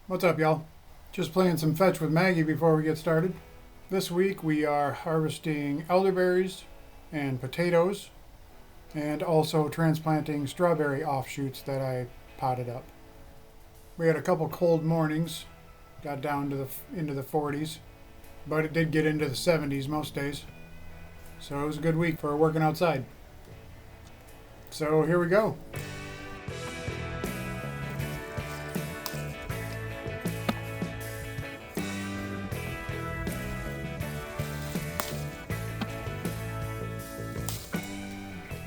What's up, y'all? Just playing some fetch with Maggie before we get started. This week we are harvesting elderberries and potatoes and also transplanting strawberry offshoots that I potted up. We had a couple cold mornings, got down to into the 40s, but it did get into the 70s most days. So it was a good week for working outside. So here we go.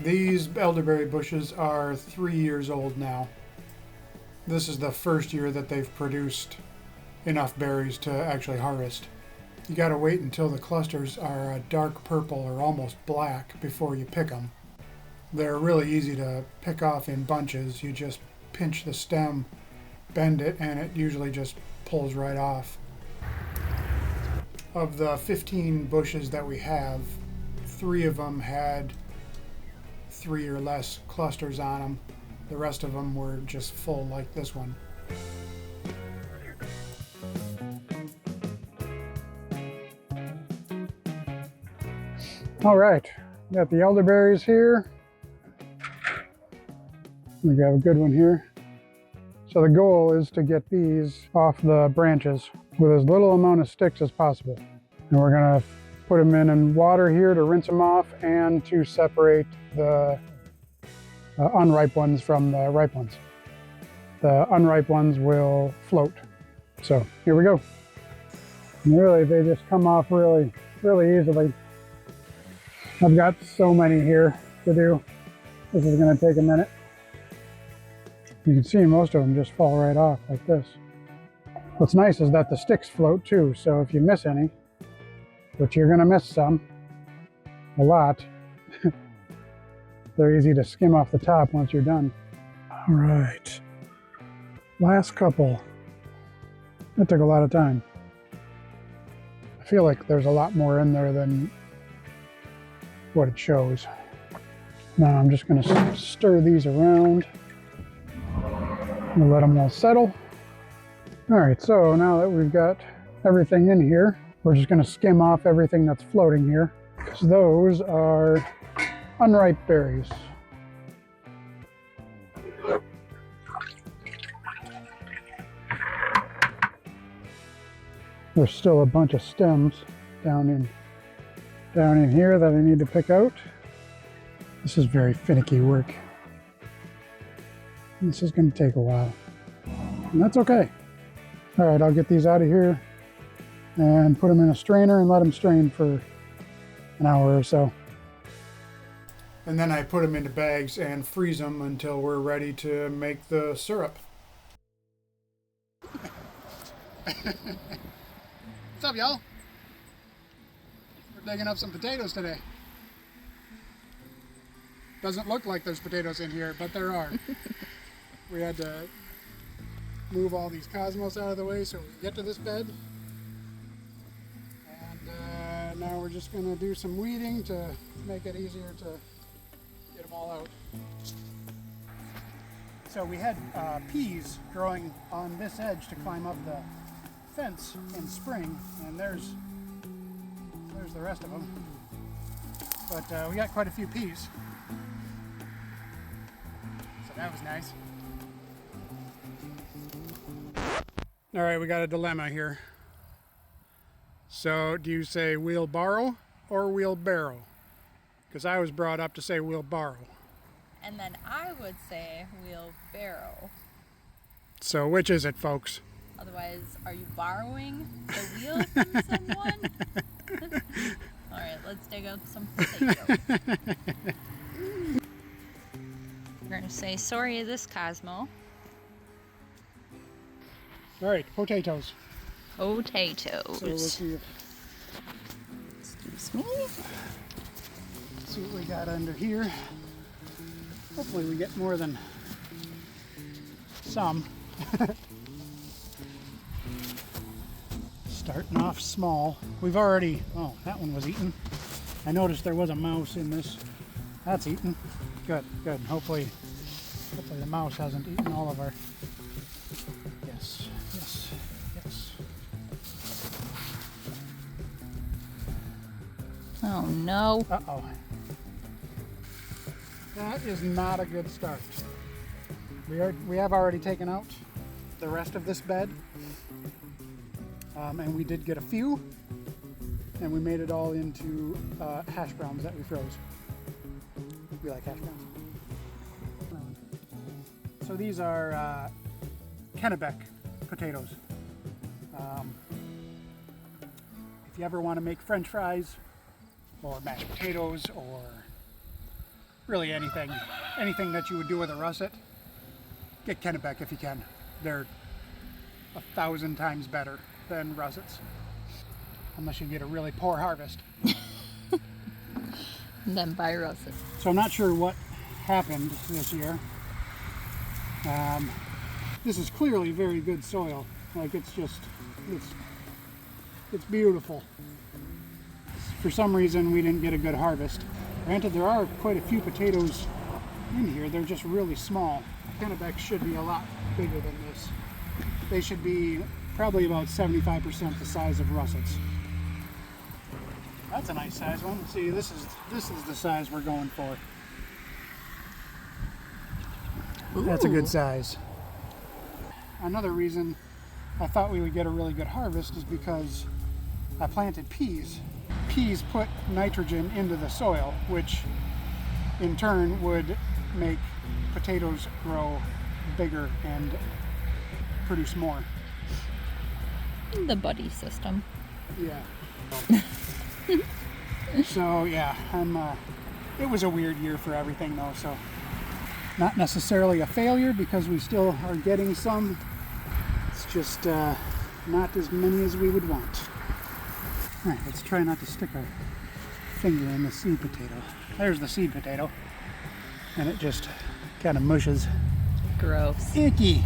These elderberry bushes are 3 years old now. This is the first year that they've produced enough berries to actually harvest. You gotta wait until the clusters are a dark purple or almost black before you pick them. They're really easy to pick off in bunches. You just pinch the stem, bend it, and it usually just pulls right off. Of the 15 bushes that we have, 3 of them had 3 or less clusters on them. The rest of them were just full like this one. All right, got the elderberries here. We have a good one here. So the goal is to get these off the branches with as little amount of sticks as possible. And we're gonna put them in water here to rinse them off and to separate the unripe ones from the ripe ones. The unripe ones will float. So here we go. And really, they just come off really easily. I've got so many here to do. This is gonna take a minute. You can see most of them just fall right off like this. What's nice is that the sticks float too, so if you miss any, which you're gonna miss some, a lot, they're easy to skim off the top once you're done. All right, last couple. That took a lot of time. I feel like there's a lot more in there than what it shows. Now I'm just gonna stir these around and let them all settle. All right, so now that we've got everything in here, we're just gonna skim off everything that's floating here, because those are unripe berries. There's still a bunch of stems down in here that I need to pick out. This is very finicky work. This is going to take a while, and that's okay. All right, I'll get these out of here and put them in a strainer and let them strain for an hour or so. And then I put them into bags and freeze them until we're ready to make the syrup. What's up, y'all? We're digging up some potatoes today. Doesn't look like there's potatoes in here, but there are. We had to move all these cosmos out of the way so we can get to this bed. And now we're just going to do some weeding to make it easier to get them all out. So we had peas growing on this edge to climb up the fence in spring, and there's the rest of them. But we got quite a few peas. So that was nice. All right, we got a dilemma here. So do you say wheelbarrow or wheelbarrow? Because I was brought up to say wheelbarrow. And then I would say wheelbarrow. So which is it, folks? Otherwise, are you borrowing the wheel from someone? All right, let's dig up some potatoes. We're going to say sorry to this Cosmo. All right, potatoes. Potatoes. So we'll see if, Excuse me. see what we got under here. Hopefully we get more than some. Starting off small. We've already, oh, that one was eaten. I noticed there was a mouse in this. That's eaten. Good, good. Hopefully the mouse hasn't eaten all of our, yes, yes. Oh no. Uh-oh. That is not a good start. We have already taken out the rest of this bed. And we did get a few. And we made it all into hash browns that we froze. We like hash browns. So these are Kennebec potatoes. If you ever want to make French fries or mashed potatoes or really anything that you would do with a russet, get Kennebec if you can. They're 1,000 times better than russets, unless you get a really poor harvest. And then buy russet. So I'm not sure what happened this year. This is clearly very good soil. Like it's beautiful. For some reason we didn't get a good harvest. Granted, there are quite a few potatoes in here. They're just really small. Kennebec should be a lot bigger than this. They should be probably about 75% the size of russets. That's a nice size one. See, this is the size we're going for. Ooh. That's a good size. Another reason I thought we would get a really good harvest is because I planted peas. Peas put nitrogen into the soil, which in turn would make potatoes grow bigger and produce more. The buddy system. Yeah. So yeah, it was a weird year for everything though, so not necessarily a failure because we still are getting some. It's just not as many as we would want. All right, let's try not to stick our finger in the seed potato. There's the seed potato, and it just kind of mushes. Gross. Icky.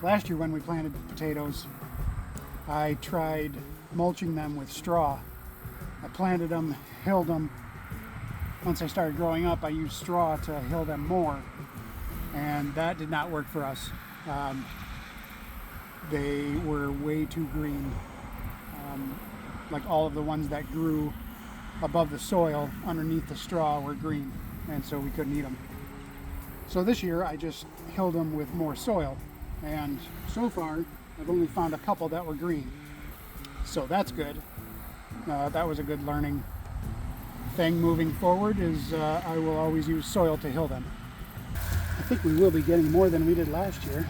Last year when we planted potatoes, I tried mulching them with straw. I planted them, hilled them. Once I started growing up, I used straw to hill them more, and that did not work for us. They were way too green. Like all of the ones that grew above the soil underneath the straw were green, and so we couldn't eat them. So this year I just hilled them with more soil, and so far I've only found a couple that were green. So that's good. That was a good learning thing moving forward, is I will always use soil to hill them. I think we will be getting more than we did last year,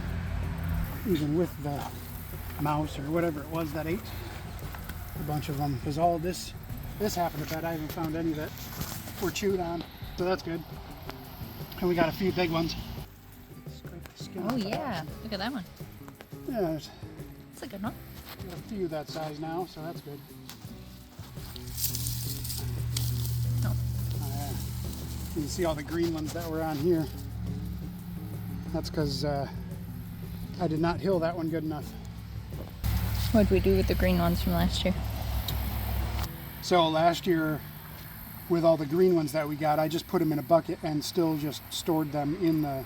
even with the mouse or whatever it was that ate a bunch of them, because all this happened to that. I haven't found any that were chewed on, so that's good. And we got a few big ones. Scrape the skin Oh off yeah, look at that one. that. Yeah, there's That's a good one. got a few that size now, so that's good. No. You can see all the green ones that were on here. That's because I did not hill that one good enough. What did we do with the green ones from last year? So last year, with all the green ones that we got, I just put them in a bucket and still just stored them in the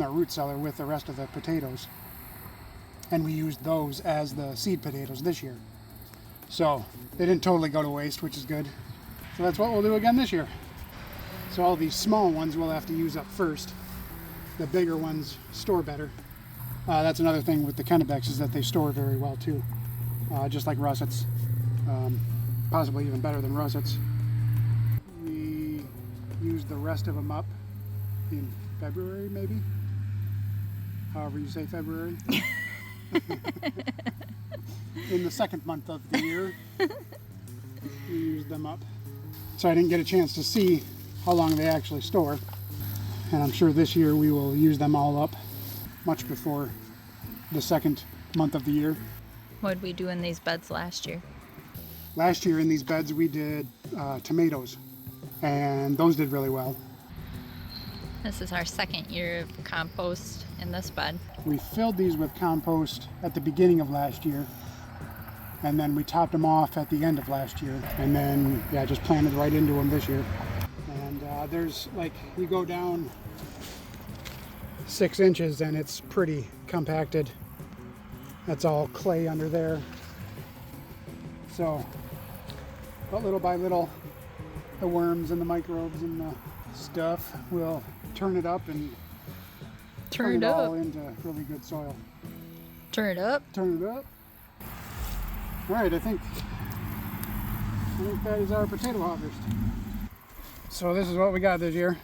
root cellar with the rest of the potatoes. And we used those as the seed potatoes this year. So they didn't totally go to waste, which is good. So that's what we'll do again this year. So all these small ones we'll have to use up first. The bigger ones store better. That's another thing with the Kennebecs, is that they store very well too, just like russets, possibly even better than russets. We used the rest of them up in February, maybe, however you say February. In the second month of the year, we used them up. So I didn't get a chance to see how long they actually store, and I'm sure this year we will use them all up much before the second month of the year. What did we do in these beds last year? Last year in these beds we did tomatoes, and those did really well. This is our second year of compost in this bed. We filled these with compost at the beginning of last year, and then we topped them off at the end of last year, and then just planted right into them this year. And there's, like, you go down 6 inches and it's pretty compacted. That's all clay under there. So But little by little, the worms and the microbes and the stuff will turn it up and turn it all into really good soil. Turn it up. Turn it up. All right, I think that is our potato harvest. So this is what we got this year.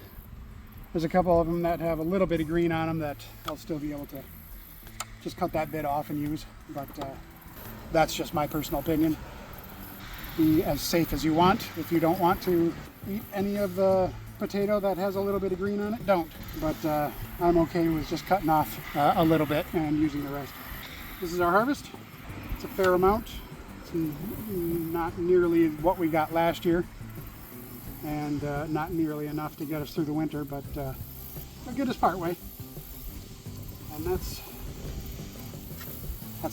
There's a couple of them that have a little bit of green on them that I'll still be able to just cut that bit off and use, but that's just my personal opinion. Be as safe as you want. If you don't want to eat any of the potato that has a little bit of green on it, don't. But I'm okay with just cutting off a little bit and using the rest. This is our harvest. It's a fair amount. It's not nearly what we got last year, and not nearly enough to get us through the winter, but it'll get us part way. And that's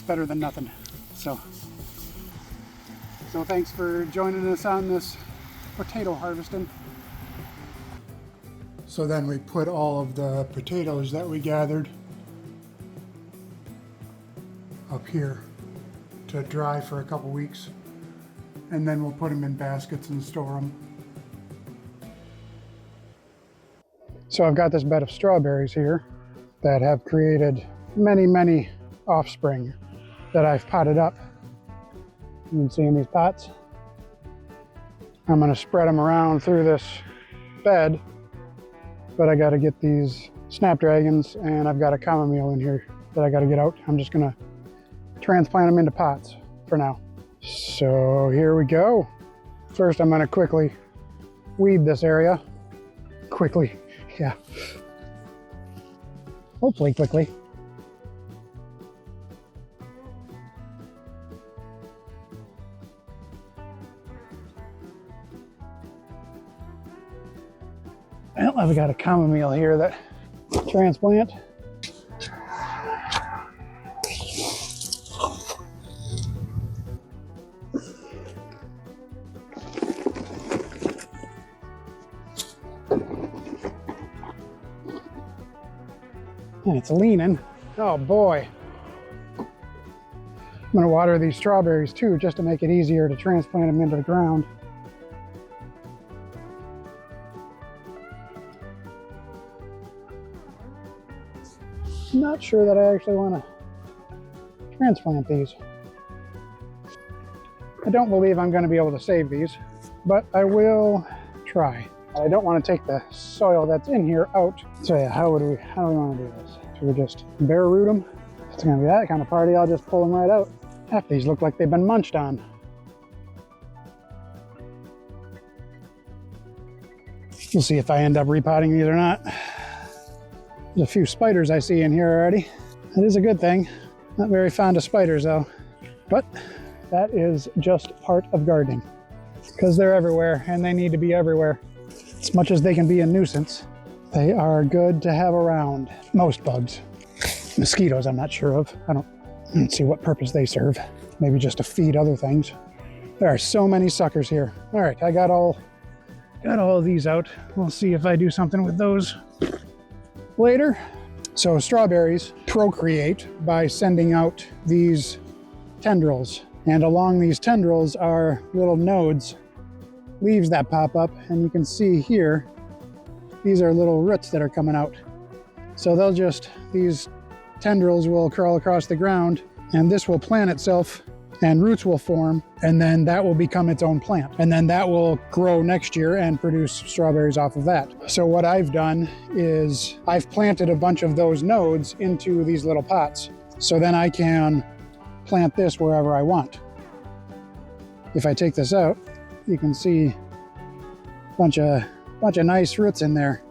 better than nothing. So thanks for joining us on this potato harvesting. So then we put all of the potatoes that we gathered up here to dry for a couple weeks, and then we'll put them in baskets and store them. So I've got this bed of strawberries here that have created many offspring that I've potted up. You can see in these pots. I'm going to spread them around through this bed, but I got to get these snapdragons, and I've got a chamomile in here that I got to get out. I'm just going to transplant them into pots for now. So here we go. First, I'm going to quickly weed this area. Quickly, yeah. Hopefully quickly. Well, I've got a chamomile here that transplant. And it's leaning. Oh boy. I'm gonna water these strawberries too, just to make it easier to transplant them into the ground. I'm not sure that I actually want to transplant these. I don't believe I'm going to be able to save these, but I will try. I don't want to take the soil that's in here out. So yeah, how do we want to do this? Should we just bare root them? If it's going to be that kind of party, I'll just pull them right out. Half these look like they've been munched on. We'll see if I end up repotting these or not. There's a few spiders I see in here already. That is a good thing. Not very fond of spiders though. But that is just part of gardening, because they're everywhere and they need to be everywhere. As much as they can be a nuisance, they are good to have around. Most bugs. Mosquitoes I'm not sure of. I don't see what purpose they serve. Maybe just to feed other things. There are so many suckers here. All right, I got all of these out. We'll see if I do something with those later. So strawberries procreate by sending out these tendrils, and along these tendrils are little nodes, leaves that pop up, and you can see here these are little roots that are coming out. So these tendrils will crawl across the ground, and this will plant itself, and roots will form, and then that will become its own plant. And then that will grow next year and produce strawberries off of that. So what I've done is I've planted a bunch of those nodes into these little pots. So then I can plant this wherever I want. If I take this out, you can see a bunch of nice roots in there.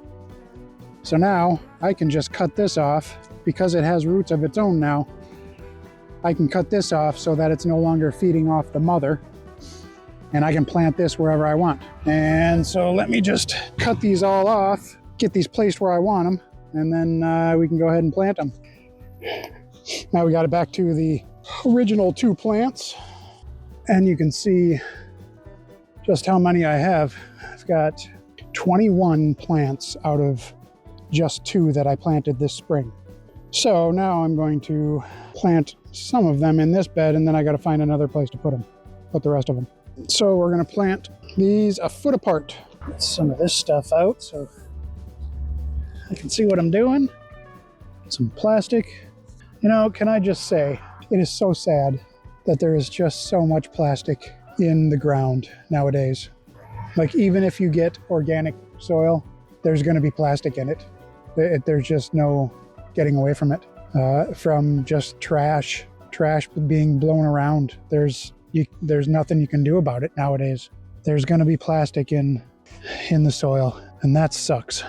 So now I can just cut this off because it has roots of its own now. I can cut this off so that it's no longer feeding off the mother, and I can plant this wherever I want. And so let me just cut these all off, get these placed where I want them, and then we can go ahead and plant them. Now we got it back to the original 2 plants, and you can see just how many I have. I've got 21 plants out of just 2 that I planted this spring. So now I'm going to plant some of them in this bed, and then I got to find another place to put the rest of them. So we're gonna plant these a foot apart. Get some of this stuff out so I can see what I'm doing. Some plastic. You know, can I just say, it is so sad that there is just so much plastic in the ground nowadays. Like, even if you get organic soil, there's going to be plastic in it. There's just no getting away from it. From just trash being blown around. There's nothing you can do about it nowadays. There's going to be plastic in the soil, and that sucks.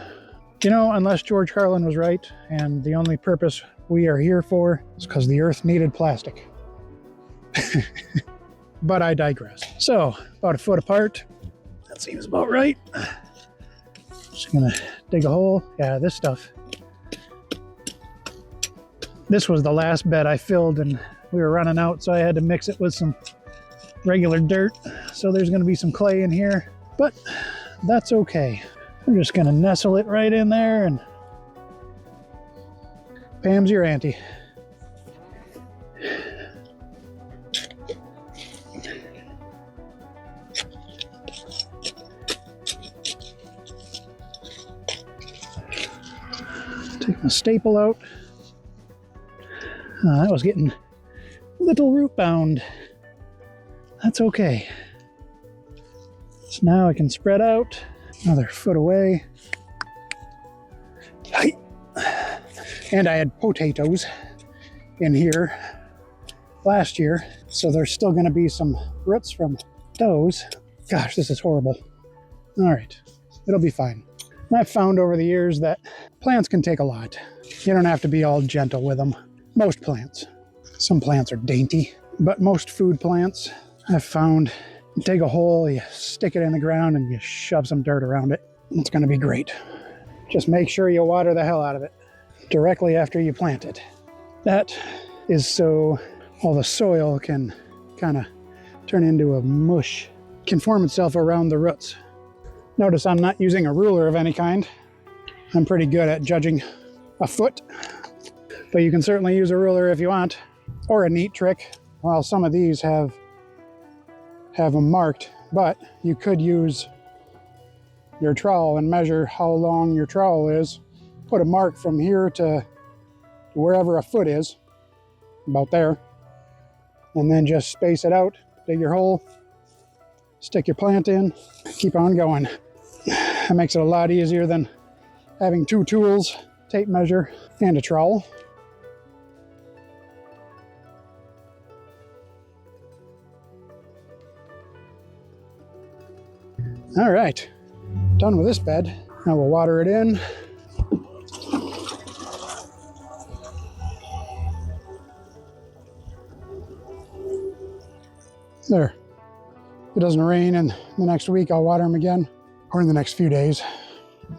You know, unless George Carlin was right, and the only purpose we are here for is because the earth needed plastic. But I digress. So, about a foot apart. That seems about right. Just gonna dig a hole. Yeah, this stuff. This was the last bed I filled, and we were running out, so I had to mix it with some regular dirt. So there's gonna be some clay in here, but that's okay. I'm just gonna nestle it right in there, and Pam's your auntie. Take my staple out. That was getting a little root bound. That's okay. So now I can spread out another foot away. And I had potatoes in here last year, so there's still going to be some roots from those. Gosh, this is horrible. All right, it'll be fine. I've found over the years that plants can take a lot. You don't have to be all gentle with them. Most plants. Some plants are dainty, but most food plants, I've found, you dig a hole, you stick it in the ground, and you shove some dirt around it. It's going to be great. Just make sure you water the hell out of it directly after you plant it. That is so all the soil can kind of turn into a mush, can form itself around the roots. Notice I'm not using a ruler of any kind. I'm pretty good at judging a foot, but you can certainly use a ruler if you want, or a neat trick. Well, some of these have them marked, but you could use your trowel and measure how long your trowel is. Put a mark from here to wherever a foot is, about there, and then just space it out, dig your hole, stick your plant in, keep on going. That makes it a lot easier than having two tools, tape measure, and a trowel. All right, done with this bed. Now we'll water it in. There. If it doesn't rain in the next week, I'll water them again, or in the next few days.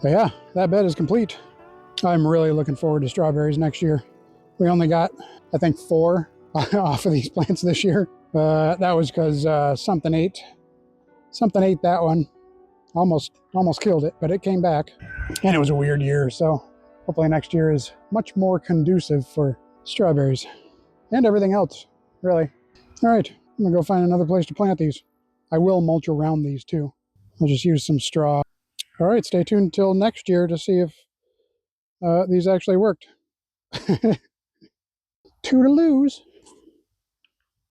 But yeah, that bed is complete. I'm really looking forward to strawberries next year. We only got, I think, 4 off of these plants this year. That was because something ate that one. Almost killed it, but it came back. And it was a weird year, so hopefully next year is much more conducive for strawberries and everything else, really. All right, I'm gonna go find another place to plant these. I will mulch around these too. I'll just use some straw. All right, stay tuned until next year to see if these actually worked. Toodaloos.